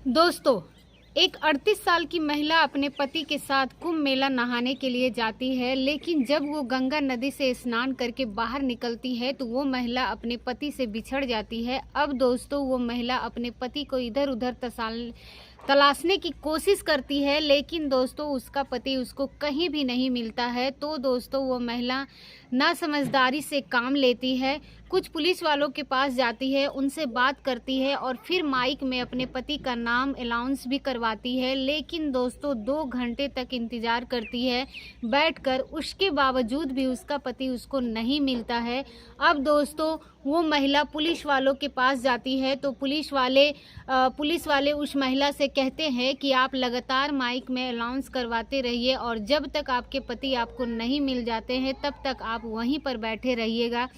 दोस्तों, एक 38 साल की महिला अपने पति के साथ कुंभ मेला नहाने के लिए जाती है, लेकिन जब वो गंगा नदी से स्नान करके बाहर निकलती है तो वो महिला अपने पति से बिछड़ जाती है। अब दोस्तों, वो महिला अपने पति को इधर-उधर तलाशने की कोशिश करती है, लेकिन दोस्तों उसका पति उसको कहीं भी नहीं मिलता है। तो दोस्तों, वो महिला नासमझदारी से काम लेती है, कुछ पुलिस वालों के पास जाती है, उनसे बात करती है और फिर माइक में अपने पति का नाम अनाउंस भी करवाती है। लेकिन दोस्तों 2 घंटे तक इंतज़ार करती है बैठकर, उसके बावजूद भी उसका पति उसको नहीं मिलता है। अब दोस्तों वो महिला पुलिस वालों के पास जाती है तो पुलिस वाले उस महिला से कहते हैं कि आप लगातार माइक में अनाउंस करवाते रहिए और जब तक आपके पति आपको नहीं मिल जाते हैं तब तक आप वहीं पर बैठे रहिएगा,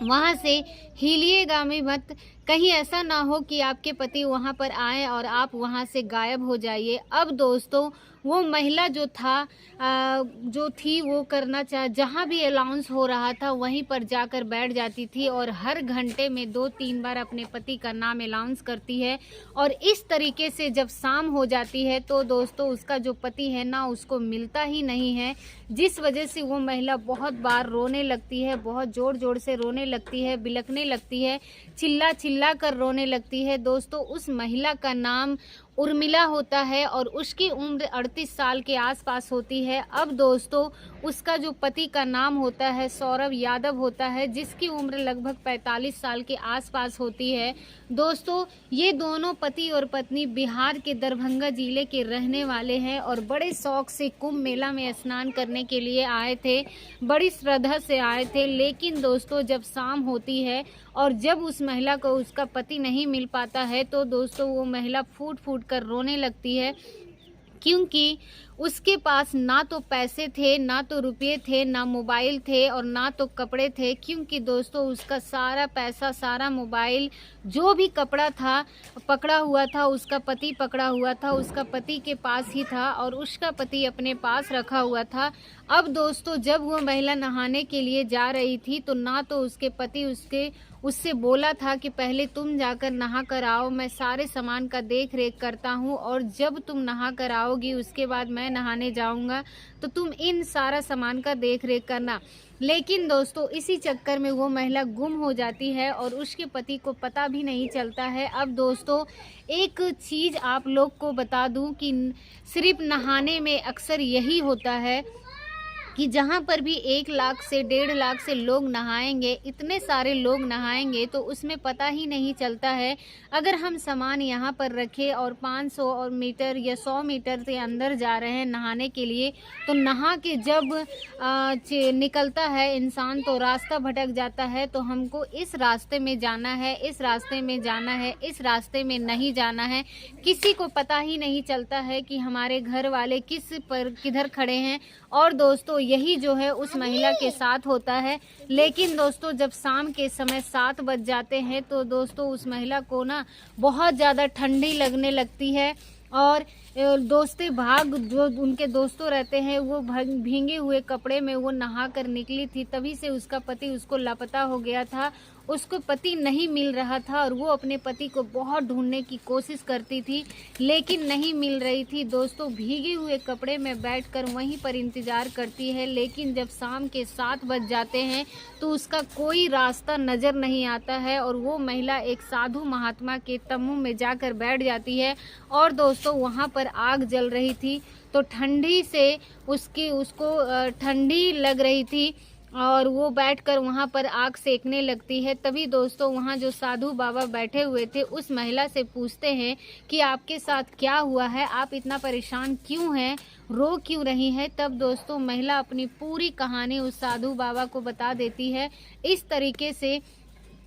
वहाँ से हिलिएगा भी मत। कहीं ऐसा ना हो कि आपके पति वहाँ पर आए और आप वहाँ से गायब हो जाइए। अब दोस्तों वो महिला जो थी वो करना जहाँ भी अनाउंस हो रहा था वहीं पर जाकर बैठ जाती थी और हर घंटे में 2-3 बार अपने पति का नाम अनाउंस करती है। और इस तरीके से जब शाम हो जाती है तो दोस्तों उसका जो पति है ना उसको मिलता ही नहीं है, जिस वजह से वो महिला बहुत बार रोने लगती है, बहुत ज़ोर-ज़ोर से रोने लगती है, बिलखने लगती है, चिल्ला कर रोने लगती है। दोस्तों उस महिला का नाम उर्मिला होता है और उसकी उम्र 38 साल के आसपास होती है। अब दोस्तों उसका जो पति का नाम होता है सौरभ यादव होता है, जिसकी उम्र लगभग 45 साल के आसपास होती है। दोस्तों ये दोनों पति और पत्नी बिहार के दरभंगा जिले के रहने वाले हैं और बड़े शौक से कुंभ मेला में स्नान करने के लिए आए थे, बड़ी श्रद्धा से आए थे। लेकिन दोस्तों जब शाम होती है और जब उस महिला को उसका पति नहीं मिल पाता है तो दोस्तों वो महिला फूट फूट कर रोने लगती है, क्योंकि उसके पास ना तो पैसे थे, ना तो रुपये थे, ना मोबाइल थे और ना तो कपड़े थे। क्योंकि दोस्तों उसका सारा पैसा, सारा मोबाइल, जो भी कपड़ा था पकड़ा हुआ था, उसका पति पकड़ा हुआ था, उसका पति के पास ही था और उसका पति अपने पास रखा हुआ था। अब दोस्तों जब वो महिला नहाने के लिए जा रही थी तो ना तो उसके पति उससे बोला था कि पहले तुम जाकर नहा कर आओ, मैं सारे सामान का देख रेख करता हूँ और जब तुम नहा कर आओगी उसके बाद मैं नहाने जाऊँगा तो तुम इन सारा सामान का देख रेख करना। लेकिन दोस्तों इसी चक्कर में वो महिला गुम हो जाती है और उसके पति को पता भी नहीं चलता है। अब दोस्तों एक चीज़ आप लोग को बता दूं कि सिर्फ नहाने में अक्सर यही होता है कि जहाँ पर भी 1 लाख से 1.5 लाख से लोग नहाएंगे, इतने सारे लोग नहाएंगे तो उसमें पता ही नहीं चलता है। अगर हम सामान यहाँ पर रखें और 500 और मीटर या 100 मीटर से अंदर जा रहे हैं नहाने के लिए, तो नहा के जब निकलता है इंसान तो रास्ता भटक जाता है। तो हमको इस रास्ते में जाना है, इस रास्ते में जाना है, इस रास्ते में नहीं जाना है। किसी को पता ही नहीं चलता है कि हमारे घर वाले किधर खड़े हैं। और दोस्तों यही जो है उस महिला के साथ होता है। लेकिन दोस्तों जब शाम के समय 7 बज जाते हैं तो दोस्तों उस महिला को ना बहुत ज़्यादा ठंडी लगने लगती है और जो उनके दोस्तों रहते हैं वो भींगे हुए कपड़े में वो नहा कर निकली थी, तभी से उसका पति उसको लापता हो गया था। उसको पति नहीं मिल रहा था और वो अपने पति को बहुत ढूंढने की कोशिश करती थी लेकिन नहीं मिल रही थी। दोस्तों भीगे हुए कपड़े में बैठकर वहीं पर इंतज़ार करती है, लेकिन जब शाम के 7 बज जाते हैं तो उसका कोई रास्ता नज़र नहीं आता है और वो महिला एक साधु महात्मा के तम्बू में जाकर बैठ जाती है। और दोस्तों वहाँ पर आग जल रही थी तो ठंडी से उसको ठंडी लग रही थी और वो बैठकर वहाँ पर आग सेकने लगती है। तभी दोस्तों वहाँ जो साधु बाबा बैठे हुए थे उस महिला से पूछते हैं कि आपके साथ क्या हुआ है, आप इतना परेशान क्यों हैं, रो क्यों रही हैं। तब दोस्तों महिला अपनी पूरी कहानी उस साधु बाबा को बता देती है, इस तरीके से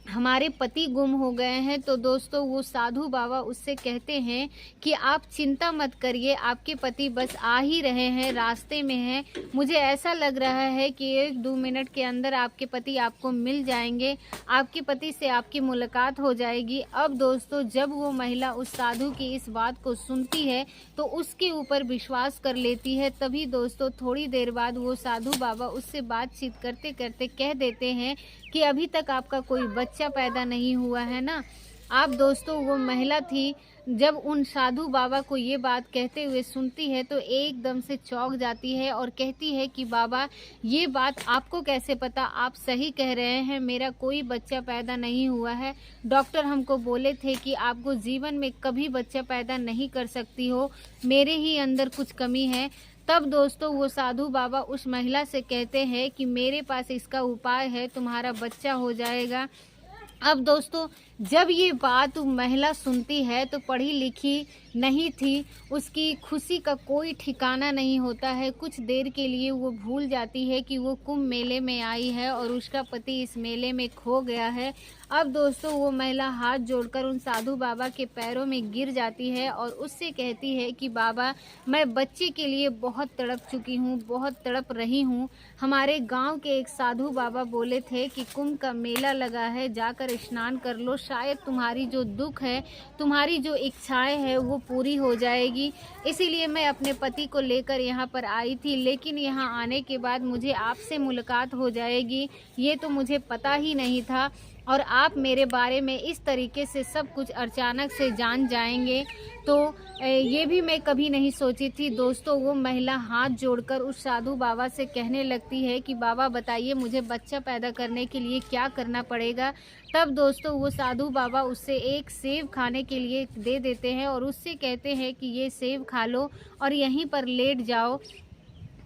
हमारे पति गुम हो गए हैं। तो दोस्तों वो साधु बाबा उससे कहते हैं कि आप चिंता मत करिए, आपके पति बस आ ही रहे हैं, रास्ते में हैं। मुझे ऐसा लग रहा है कि 1-2 मिनट के अंदर आपके पति आपको मिल जाएंगे, आपके पति से आपकी मुलाकात हो जाएगी। अब दोस्तों जब वो महिला उस साधु की इस बात को सुनती है तो उसके ऊपर विश्वास कर लेती है। तभी दोस्तों थोड़ी देर बाद वो साधु बाबा उससे बातचीत करते करते कह देते हैं कि अभी तक आपका कोई बच्चा पैदा नहीं हुआ है ना। आप दोस्तों वो महिला थी जब उन साधु बाबा को ये बात कहते हुए सुनती है तो एकदम से चौंक जाती है और कहती है कि बाबा, ये बात आपको कैसे पता? आप सही कह रहे हैं, मेरा कोई बच्चा पैदा नहीं हुआ है। डॉक्टर हमको बोले थे कि आपको जीवन में कभी बच्चा पैदा नहीं कर सकती हो, मेरे ही अंदर कुछ कमी है। तब दोस्तों वो साधु बाबा उस महिला से कहते हैं कि मेरे पास इसका उपाय है, तुम्हारा बच्चा हो जाएगा। अब दोस्तों जब ये बात महिला सुनती है तो पढ़ी लिखी नहीं थी, उसकी खुशी का कोई ठिकाना नहीं होता है। कुछ देर के लिए वो भूल जाती है कि वो कुंभ मेले में आई है और उसका पति इस मेले में खो गया है। अब दोस्तों वो महिला हाथ जोड़कर उन साधु बाबा के पैरों में गिर जाती है और उससे कहती है कि बाबा, मैं बच्चे के लिए बहुत तड़प चुकी हूँ, बहुत तड़प रही हूँ। हमारे गांव के एक साधु बाबा बोले थे कि कुंभ का मेला लगा है, जाकर स्नान कर लो, शायद तुम्हारी जो दुख है, तुम्हारी जो इच्छाएं है वो पूरी हो जाएगी। इसीलिए मैं अपने पति को लेकर यहाँ पर आई थी, लेकिन यहाँ आने के बाद मुझे आपसे मुलाकात हो जाएगी, ये तो मुझे पता ही नहीं था। और आप मेरे बारे में इस तरीके से सब कुछ अचानक से जान जाएंगे तो ये भी मैं कभी नहीं सोची थी। दोस्तों वो महिला हाथ जोड़कर उस साधु बाबा से कहने लगती है कि बाबा बताइए, मुझे बच्चा पैदा करने के लिए क्या करना पड़ेगा। तब दोस्तों वो साधु बाबा उससे एक सेब खाने के लिए दे देते हैं और उससे कहते हैं कि ये सेब खा लो और यहीं पर लेट जाओ,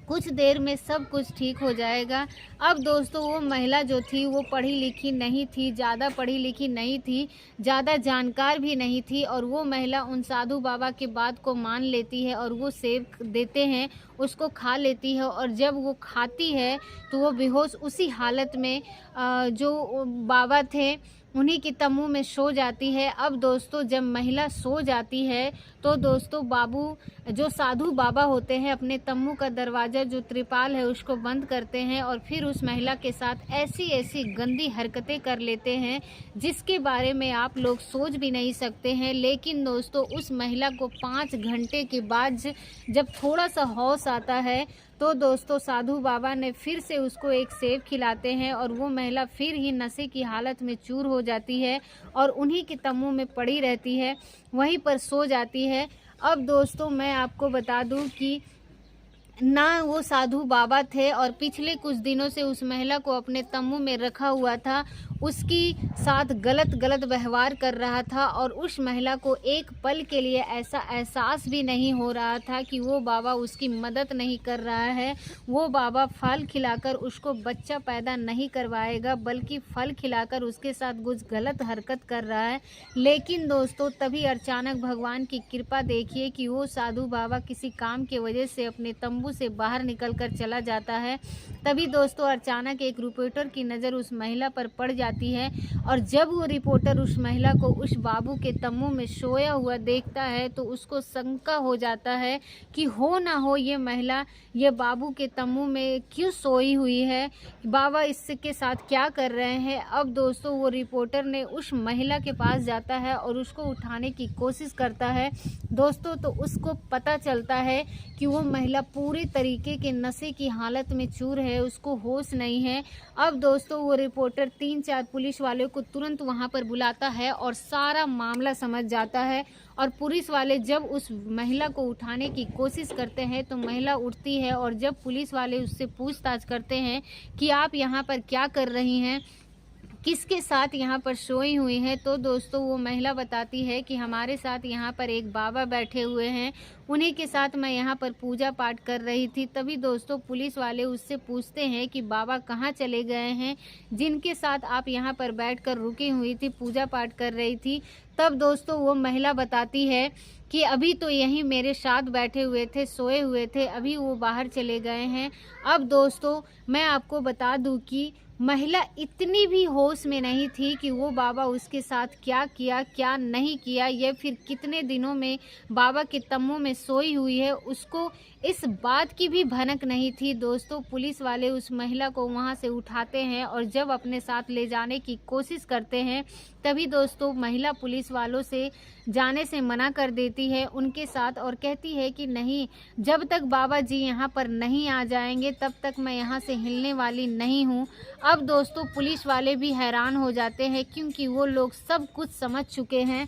कुछ देर में सब कुछ ठीक हो जाएगा। अब दोस्तों वो महिला जो थी वो पढ़ी लिखी नहीं थी, ज़्यादा पढ़ी लिखी नहीं थी, ज़्यादा जानकार भी नहीं थी, और वो महिला उन साधु बाबा की बात को मान लेती है और वो सेब देते हैं उसको खा लेती है। और जब वो खाती है तो वो बेहोश उसी हालत में जो बाबा थे उन्हीं की तम्बू में सो जाती है। अब दोस्तों जब महिला सो जाती है तो दोस्तों बाबू जो साधु बाबा होते हैं अपने तम्बू का दरवाज़ा जो त्रिपाल है उसको बंद करते हैं और फिर उस महिला के साथ ऐसी ऐसी गंदी हरकतें कर लेते हैं जिसके बारे में आप लोग सोच भी नहीं सकते हैं। लेकिन दोस्तों उस महिला को 5 घंटे के बाद जब थोड़ा सा होश आता है तो दोस्तों साधु बाबा ने फिर से उसको एक सेब खिलाते हैं और वो महिला फिर ही नशे की हालत में चूर हो जाती है और उन्हीं के तम्बू में पड़ी रहती है, वहीं पर सो जाती है। अब दोस्तों मैं आपको बता दूं कि ना वो साधु बाबा थे और पिछले कुछ दिनों से उस महिला को अपने तम्बू में रखा हुआ था, उसकी साथ गलत व्यवहार कर रहा था और उस महिला को एक पल के लिए ऐसा एहसास भी नहीं हो रहा था कि वो बाबा उसकी मदद नहीं कर रहा है। वो बाबा फल खिलाकर उसको बच्चा पैदा नहीं करवाएगा बल्कि फल खिलाकर उसके साथ कुछ गलत हरकत कर रहा है। लेकिन दोस्तों तभी अचानक भगवान की कृपा देखिए कि वो साधु बाबा किसी काम की वजह से अपने तंबू से बाहर निकलकर चला जाता है। तभी दोस्तों अचानक एक रिपोर्टर की नज़र उस महिला पर पड़ जाती है और जब वो रिपोर्टर उस महिला को उस बाबू के तंबू में सोया हुआ देखता है तो उसको शंका हो जाता है कि हो ना हो ये महिला ये बाबू के तंबू में क्यों सोई हुई है, बाबा इसके साथ क्या कर रहे हैं। अब दोस्तों वो रिपोर्टर ने उस महिला के पास जाता है और उसको उठाने की कोशिश करता है दोस्तों, तो उसको पता चलता है कि वो महिला पूरे तरीके के नशे की हालत में चूर है, उसको होश नहीं है। अब दोस्तों वो रिपोर्टर 3-4 पुलिस वालों को तुरंत वहां पर बुलाता है और सारा मामला समझ जाता है और पुलिस वाले जब उस महिला को उठाने की कोशिश करते हैं तो महिला उठती है और जब पुलिस वाले उससे पूछताछ करते हैं कि आप यहाँ पर क्या कर रही हैं, किसके साथ यहाँ पर सोई हुई है, तो दोस्तों वो महिला बताती है कि हमारे साथ यहाँ पर एक बाबा बैठे हुए हैं, उन्हीं के साथ मैं यहाँ पर पूजा पाठ कर रही थी। तभी दोस्तों पुलिस वाले उससे पूछते हैं कि बाबा कहाँ चले गए हैं जिनके साथ आप यहाँ पर बैठकर रुकी हुई थी, पूजा पाठ कर रही थी। तब दोस्तों वो महिला बताती है कि अभी तो यहीं मेरे साथ बैठे हुए थे, सोए हुए थे, अभी वो बाहर चले गए हैं। अब दोस्तों मैं आपको बता दूं कि महिला इतनी भी होश में नहीं थी कि वो बाबा उसके साथ क्या किया क्या नहीं किया या फिर कितने दिनों में बाबा के तम्बू में सोई हुई है, उसको इस बात की भी भनक नहीं थी। दोस्तों पुलिस वाले उस महिला को वहां से उठाते हैं और जब अपने साथ ले जाने की कोशिश करते हैं तभी दोस्तों महिला पुलिस वालों से जाने से मना कर देती है उनके साथ और कहती है कि नहीं, जब तक बाबा जी यहाँ पर नहीं आ जाएंगे तब तक मैं यहाँ से हिलने वाली नहीं हूँ। अब दोस्तों पुलिस वाले भी हैरान हो जाते हैं क्योंकि वो लोग सब कुछ समझ चुके हैं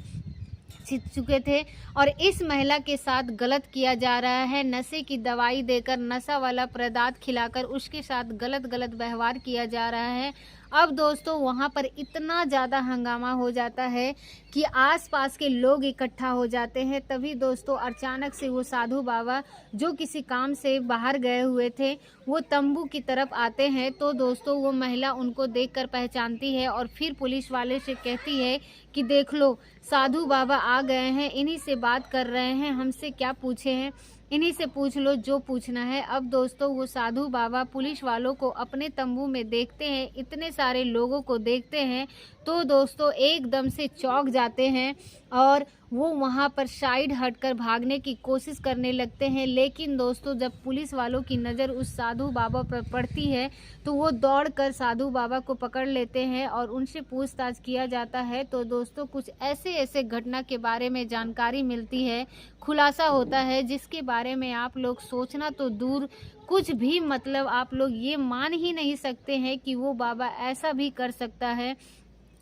चुके थे और इस महिला के साथ गलत किया जा रहा है। नशे की दवाई देकर, नशा वाला पदार्थ खिलाकर उसके साथ गलत व्यवहार किया जा रहा है। अब दोस्तों वहाँ पर इतना ज़्यादा हंगामा हो जाता है कि आसपास के लोग इकट्ठा हो जाते हैं। तभी दोस्तों अचानक से वो साधु बाबा जो किसी काम से बाहर गए हुए थे, वो तंबू की तरफ आते हैं। तो दोस्तों वो महिला उनको देखकर पहचानती है और फिर पुलिस वाले से कहती है कि देख लो, साधु बाबा आ गए हैं, इन्हीं से बात कर रहे हैं, हमसे क्या पूछे हैं, इन्हीं से पूछ लो जो पूछना है। अब दोस्तों वो साधु बाबा पुलिस वालों को अपने तंबू में देखते हैं, इतने सारे लोगों को देखते हैं तो दोस्तों एकदम से चौंक जाते हैं और वो वहाँ पर साइड हटकर भागने की कोशिश करने लगते हैं। लेकिन दोस्तों जब पुलिस वालों की नज़र उस साधु बाबा पर पड़ती है तो वो दौड़कर साधु बाबा को पकड़ लेते हैं और उनसे पूछताछ किया जाता है। तो दोस्तों कुछ ऐसे घटना के बारे में जानकारी मिलती है, खुलासा होता है, जिसके बारे में आप लोग सोचना तो दूर, कुछ भी मतलब आप लोग ये मान ही नहीं सकते हैं कि वो बाबा ऐसा भी कर सकता है।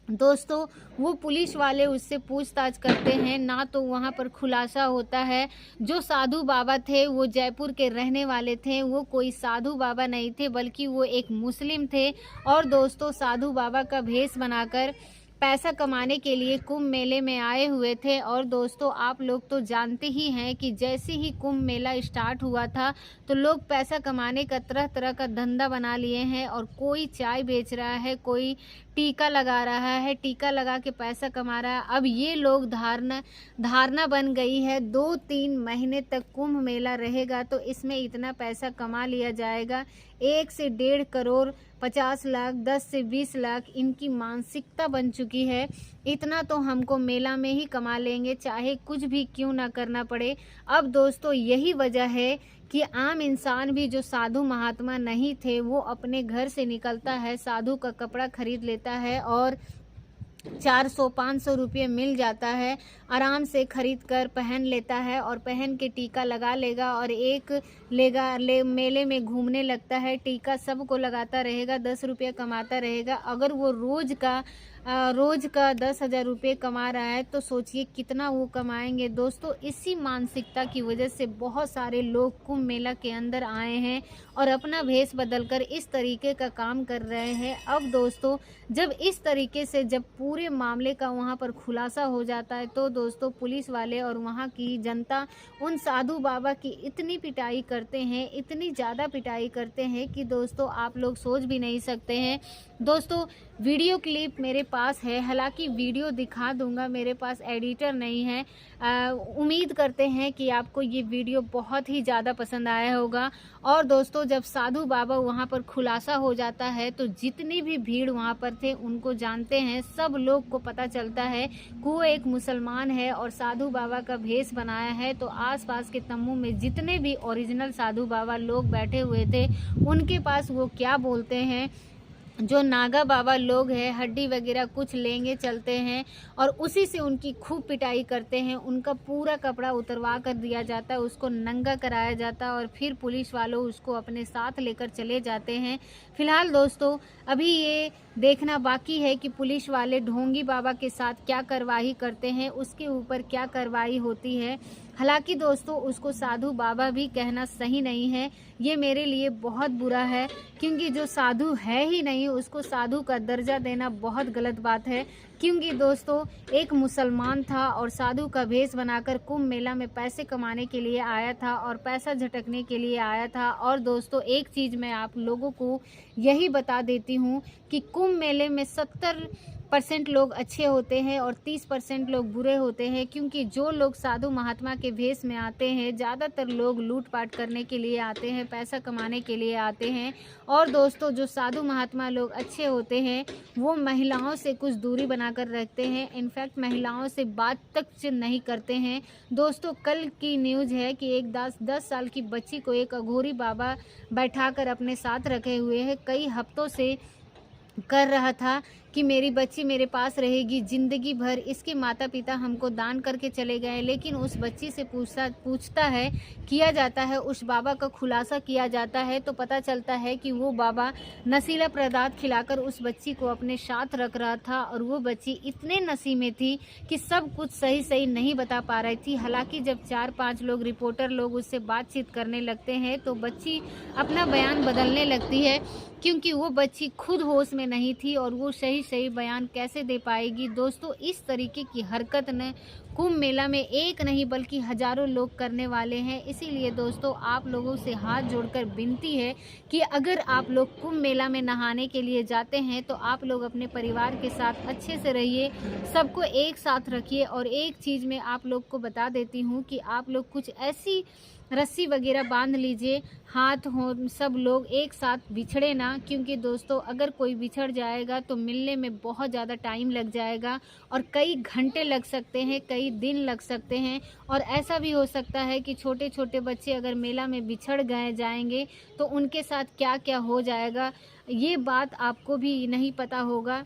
दोस्तों वो पुलिस वाले उससे पूछताछ करते हैं ना, तो वहाँ पर खुलासा होता है जो साधु बाबा थे वो जयपुर के रहने वाले थे, वो कोई साधु बाबा नहीं थे बल्कि वो एक मुस्लिम थे। और दोस्तों साधु बाबा का भेष बनाकर पैसा कमाने के लिए कुंभ मेले में आए हुए थे। और दोस्तों आप लोग तो जानते ही हैं कि जैसे ही कुंभ मेला स्टार्ट हुआ था तो लोग पैसा कमाने का तरह तरह का धंधा बना लिए हैं और कोई चाय बेच रहा है, कोई टीका लगा रहा है, टीका लगा के पैसा कमा रहा है। अब ये लोग धारणा बन गई है 2-3 महीने तक कुंभ मेला रहेगा तो इसमें इतना पैसा कमा लिया जाएगा। 1 से 1.5 करोड़, 50 लाख, 10 से 20 लाख इनकी मानसिकता बन चुकी है। इतना तो हमको मेला में ही कमा लेंगे, चाहे कुछ भी क्यों ना करना पड़े। अब दोस्तों यही वजह है कि आम इंसान भी जो साधु महात्मा नहीं थे वो अपने घर से निकलता है, साधु का कपड़ा खरीद लेता है और 400-500 रुपये मिल जाता है, आराम से खरीद कर पहन लेता है और पहन के टीका लगा लेगा और मेले में घूमने लगता है, टीका सबको लगाता रहेगा, 10 रुपये कमाता रहेगा। अगर वो रोज़ का 10,000 रुपये कमा रहा है तो सोचिए कितना वो कमाएंगे। दोस्तों इसी मानसिकता की वजह से बहुत सारे लोग कुंभ मेला के अंदर आए हैं और अपना भेष बदलकर इस तरीके का काम कर रहे हैं। अब दोस्तों जब इस तरीके से जब पूरे मामले का वहाँ पर खुलासा हो जाता है तो दोस्तों पुलिस वाले और वहाँ की जनता उन साधु बाबा की इतनी पिटाई करते हैं, इतनी ज़्यादा पिटाई करते हैं कि दोस्तों आप लोग सोच भी नहीं सकते हैं। दोस्तों वीडियो क्लिप मेरे पास है, हालांकि वीडियो दिखा दूंगा, मेरे पास एडिटर नहीं है। उम्मीद करते हैं कि आपको ये वीडियो बहुत ही ज़्यादा पसंद आया होगा। और दोस्तों जब साधु बाबा वहाँ पर खुलासा हो जाता है तो जितनी भी भीड़ वहाँ पर थे उनको जानते हैं, सब लोग को पता चलता है कि वो एक मुसलमान है और साधु बाबा का भेष बनाया है। तो आसपास के तम्बू में जितने भी ओरिजिनल साधु बाबा लोग बैठे हुए थे उनके पास वो क्या बोलते हैं, जो नागा बाबा लोग हैं हड्डी वगैरह कुछ लेंगे चलते हैं और उसी से उनकी खूब पिटाई करते हैं। उनका पूरा कपड़ा उतरवा कर दिया जाता है, उसको नंगा कराया जाता है और फिर पुलिस वालों उसको अपने साथ लेकर चले जाते हैं। फिलहाल दोस्तों अभी ये देखना बाकी है कि पुलिस वाले ढोंगी बाबा के साथ क्या कार्रवाई करते हैं, उसके ऊपर क्या कार्रवाई होती है। हालांकि दोस्तों उसको साधु बाबा भी कहना सही नहीं है, ये मेरे लिए बहुत बुरा है, क्योंकि जो साधु है ही नहीं उसको साधु का दर्जा देना बहुत गलत बात है। क्योंकि दोस्तों एक मुसलमान था और साधु का भेष बनाकर कुंभ मेला में पैसे कमाने के लिए आया था और पैसा झटकने के लिए आया था। और दोस्तों एक चीज़ मैं आप लोगों को यही बता देती हूँ कि कुंभ मेले में 70% लोग अच्छे होते हैं और 30% लोग बुरे होते हैं, क्योंकि जो लोग साधु महात्मा के भेष में आते हैं ज़्यादातर लोग लूटपाट करने के लिए आते हैं, पैसा कमाने के लिए आते हैं। और दोस्तों जो साधु महात्मा लोग अच्छे होते हैं वो महिलाओं से कुछ दूरी बनाकर रखते हैं, इनफैक्ट महिलाओं से बात तक नहीं करते हैं। दोस्तों कल की न्यूज़ है कि एक 10 साल की बच्ची को एक अघोरी बाबा बैठाकर अपने साथ रखे हुए हैं, कई हफ्तों से कर रहा था कि मेरी बच्ची मेरे पास रहेगी ज़िंदगी भर, इसके माता पिता हमको दान करके चले गए। लेकिन उस बच्ची से पूछता है, किया जाता है, उस बाबा का खुलासा किया जाता है तो पता चलता है कि वो बाबा नशीला पदार्थ खिलाकर उस बच्ची को अपने साथ रख रहा था और वो बच्ची इतने नशे में थी कि सब कुछ सही नहीं बता पा रही थी। हालांकि जब 4-5 लोग रिपोर्टर लोग उससे बातचीत करने लगते हैं तो बच्ची अपना बयान बदलने लगती है, क्योंकि वो बच्ची खुद होश में नहीं थी और वो सही बयान कैसे दे पाएगी। दोस्तों, इस तरीके की हरकत ने कुंभ मेला में एक नहीं बल्कि हजारों लोग करने वाले हैं। इसीलिए दोस्तों, आप लोगों से हाथ जोड़कर विनती है कि अगर आप लोग कुंभ मेला में नहाने के लिए जाते हैं तो आप लोग अपने परिवार के साथ अच्छे से रहिए, सबको एक साथ रखिए। और एक चीज़ मैं आप लोग को बता देती हूँ कि आप लोग कुछ ऐसी रस्सी वगैरह बांध लीजिए, हाथ हो सब लोग एक साथ बिछड़े ना, क्योंकि दोस्तों अगर कोई बिछड़ जाएगा तो मिलने में बहुत ज़्यादा टाइम लग जाएगा और कई घंटे लग सकते हैं, कई दिन लग सकते हैं। और ऐसा भी हो सकता है कि छोटे छोटे बच्चे अगर मेला में बिछड़ गए जाएंगे तो उनके साथ क्या क्या हो जाएगा, ये बात आपको भी नहीं पता होगा।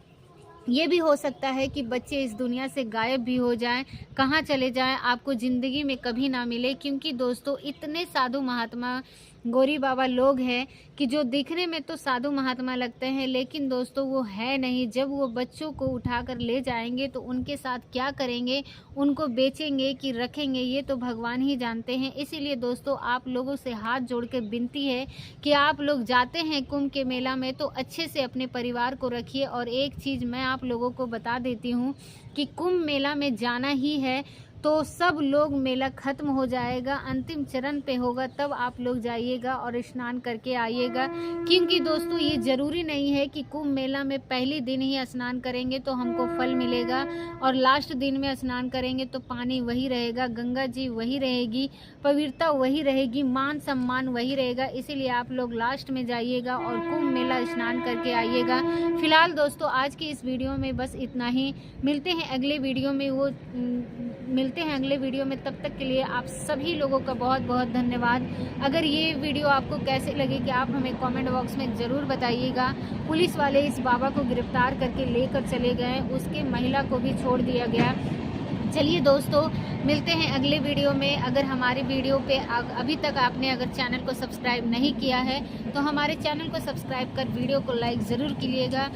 ये भी हो सकता है कि बच्चे इस दुनिया से गायब भी हो जाएं, कहाँ चले जाएं, आपको ज़िंदगी में कभी ना मिले। क्योंकि दोस्तों, इतने साधु महात्मा गौरी बाबा लोग हैं कि जो दिखने में तो साधु महात्मा लगते हैं, लेकिन दोस्तों वो है नहीं। जब वो बच्चों को उठाकर ले जाएंगे तो उनके साथ क्या करेंगे, उनको बेचेंगे कि रखेंगे, ये तो भगवान ही जानते हैं। इसीलिए दोस्तों, आप लोगों से हाथ जोड़ के विनती है कि आप लोग जाते हैं कुंभ के मेला में तो अच्छे से अपने परिवार को रखिए। और एक चीज़ मैं आप लोगों को बता देती हूँ कि कुंभ मेला में जाना ही है तो सब लोग, मेला ख़त्म हो जाएगा, अंतिम चरण पे होगा, तब आप लोग जाइएगा और स्नान करके आइएगा। क्योंकि दोस्तों, ये ज़रूरी नहीं है कि कुंभ मेला में पहले दिन ही स्नान करेंगे तो हमको फल मिलेगा और लास्ट दिन में स्नान करेंगे तो पानी वही रहेगा, गंगा जी वही रहेगी, पवित्रता वही रहेगी, मान सम्मान वही रहेगा। इसीलिए आप लोग लास्ट में जाइएगा और कुंभ मेला स्नान करके आइएगा। फिलहाल दोस्तों, आज की इस वीडियो में बस इतना ही। मिलते हैं अगले वीडियो में, तब तक के लिए आप सभी लोगों का बहुत बहुत धन्यवाद। अगर ये वीडियो आपको कैसे लगे कि आप हमें कमेंट बॉक्स में ज़रूर बताइएगा। पुलिस वाले इस बाबा को गिरफ्तार करके लेकर चले गए, उसके महिला को भी छोड़ दिया गया। चलिए दोस्तों, मिलते हैं अगले वीडियो में। अगर हमारे वीडियो पे अभी तक आपने अगर चैनल को सब्सक्राइब नहीं किया है तो हमारे चैनल को सब्सक्राइब कर वीडियो को लाइक ज़रूर कीजिएगा।